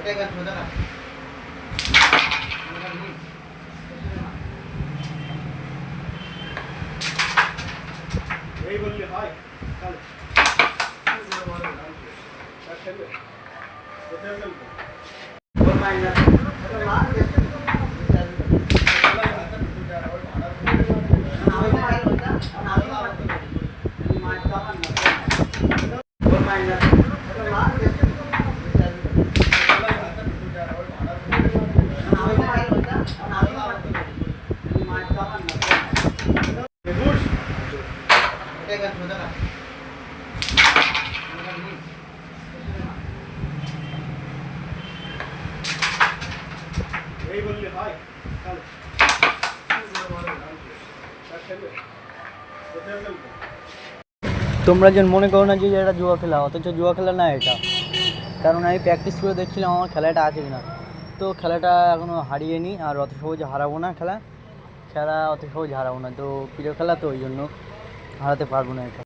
এই বললে হয় তাহলে এই বললে হয় তাহলে তোমরা যেন মনে করো না যে এটা জুয়া খেলা, অথচ জুয়া খেলা না এটা। কারণ আমি প্র্যাকটিস করে দেখছিলাম আমার খেলাটা আছে কিনা। তো খেলাটা এখনও হারিয়ে নি, আর অত সহজে হারাবো না। খেলা অত সহজে হারাবো না, তো প্রিয় খেলা, তো ওই জন্য হারাতে পারবো না এটা।